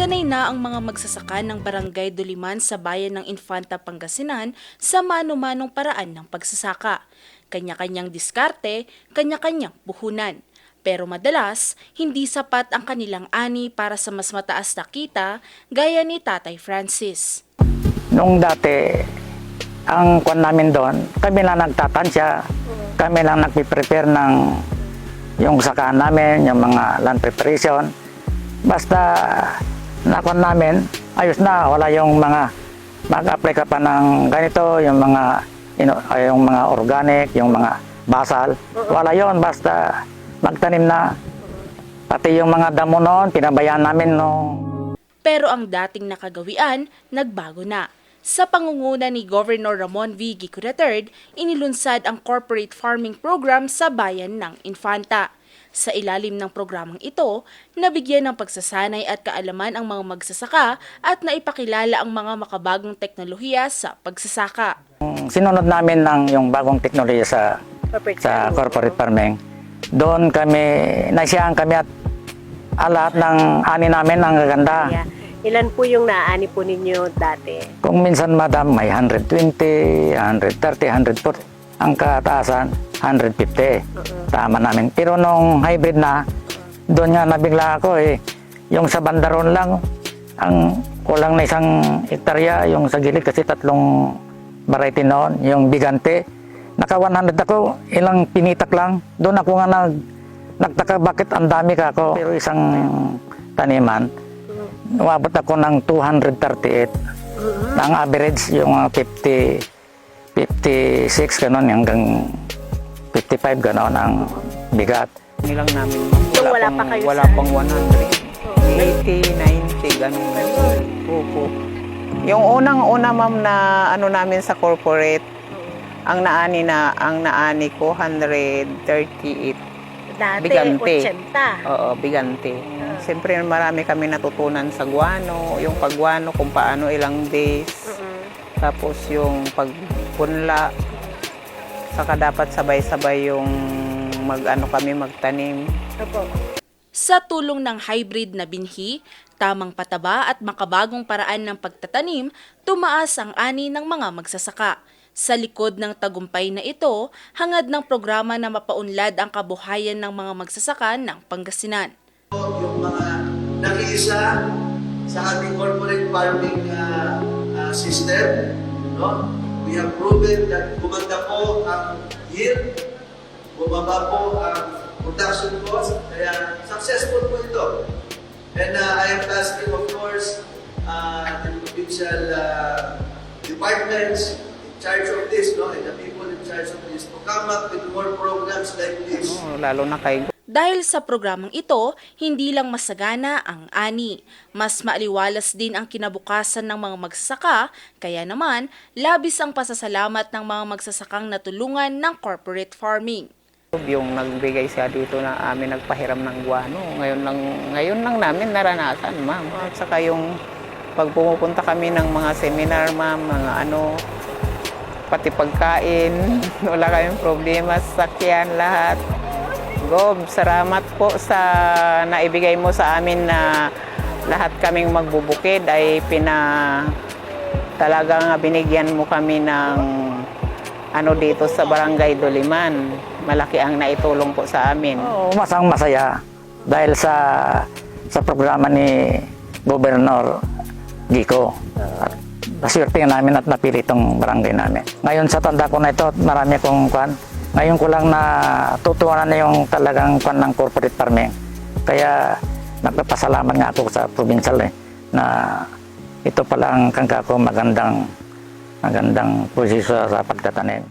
Sanay na ang mga magsasaka ng Barangay Doliman sa bayan ng Infanta, Pangasinan sa mano-manong paraan ng pagsasaka. Kanya-kanyang diskarte, kanya-kanyang puhunan. Pero madalas, hindi sapat ang kanilang ani para sa mas mataas na kita gaya ni Tatay Francis. Nung dati, ang kwan namin doon, kami lang nagtatansya, kami lang nagpiprepare ng yung sakaan namin, yung mga land preparation. Basta nakon namin, ayos na, wala yung mga mag-apply ka pa ng ganito, yung mga organic, yung mga basal, wala yon, basta magtanim na. Pati yung mga damo noon, pinabayaan namin nung. Pero ang dating nakagawian, nagbago na. Sa pangunguna ni Governor Ramon V. Gico III, inilunsad ang corporate farming program sa bayan ng Infanta. Sa ilalim ng programang ito, nabigyan ng pagsasanay at kaalaman ang mga magsasaka at naipakilala ang mga makabagong teknolohiya sa pagsasaka. Sinunod namin ng yung bagong teknolohiya sa corporate farming. Doon kami, nasiyahan kami at lahat ng ani namin ang gaganda. Yeah. Ilan po yung naani po ninyo dati? Kung minsan madam, may 120, 130, 140. Ang kataasan, 150. Tama namin. Pero nung hybrid na, doon nga nabigla ako eh. Yung sa bandaron lang, ang kulang na isang hektarya, yung sa gilid kasi 3 variety noon, yung bigante. Naka 100 ako, ilang pinitak lang. Doon ako nga nagtaka bakit ang dami ka ako. Pero isang taniman, umabot ako ng 238. Ang average, yung 56 ganon hanggang 55 ganon ang bigat. Nilang namin Wala pang 100. 80, 90 ganon. Opo. Yung unang-una ma'am na ano namin sa corporate, ang naani ko 138. Dati, Bigante. 80. Oo, bigante. Siyempre marami kami natutunan sa guano, yung pagguano kung paano ilang days. Tapos yung pagpunla, saka dapat sabay-sabay yung kami magtanim. Opo. Sa tulong ng hybrid na binhi, tamang pataba at makabagong paraan ng pagtatanim, tumaas ang ani ng mga magsasaka. Sa likod ng tagumpay na ito, hangad ng programa na mapaunlad ang kabuhayan ng mga magsasaka ng Pangasinan. Yung mga nakiisa sa ating corporate farming system, no? We have proven that bumanda po ang yield, bumaba po ang production cost, kaya successful po ito. And I am asking, of course, the provincial departments in charge of this, no? And the people in charge of this to come up with more programs like this. Lalo na kay Dahil sa programang ito, hindi lang masagana ang ani. Mas maaliwalas din ang kinabukasan ng mga magsasaka, kaya naman labis ang pasasalamat ng mga magsasakang natulungan ng corporate farming. yung nagbigay siya dito na amin nagpahiram ng guano. Ngayon lang namin naranasan, ma'am. At saka yung pag pumupunta kami ng mga seminar, ma'am, mga pati pagkain, wala kaming problema, sasakyan, lahat. Gob, salamat po sa naibigay mo sa amin na lahat kaming magbubukid ay talagang binigyan mo kami ng dito sa Barangay Doliman. Malaki ang naitulong po sa amin. Masang masaya dahil sa programa ni Governor Gico. At naswerte namin at napili itong barangay namin. Ngayon sa tanda ko na ito, marami akong kwan. Ngayon ko lang natutunan na yung talagang kwan ng corporate farming. Kaya nagpapasalamat nga ako sa provincial na ito pala ang kangka ko magandang posisyon sa pagtatanim.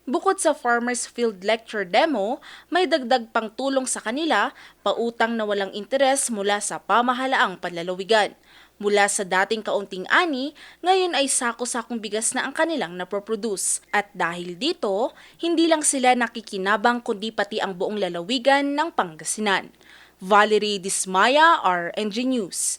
Bukod sa Farmers Field Lecture Demo, may dagdag pang tulong sa kanila, pautang na walang interes mula sa pamahalaang panlalawigan. Mula sa dating kaunting ani, ngayon ay sako-sakong bigas na ang kanilang napoproduce. At dahil dito, hindi lang sila nakikinabang kundi pati ang buong lalawigan ng Pangasinan. Valerie Dismaya, RNG News.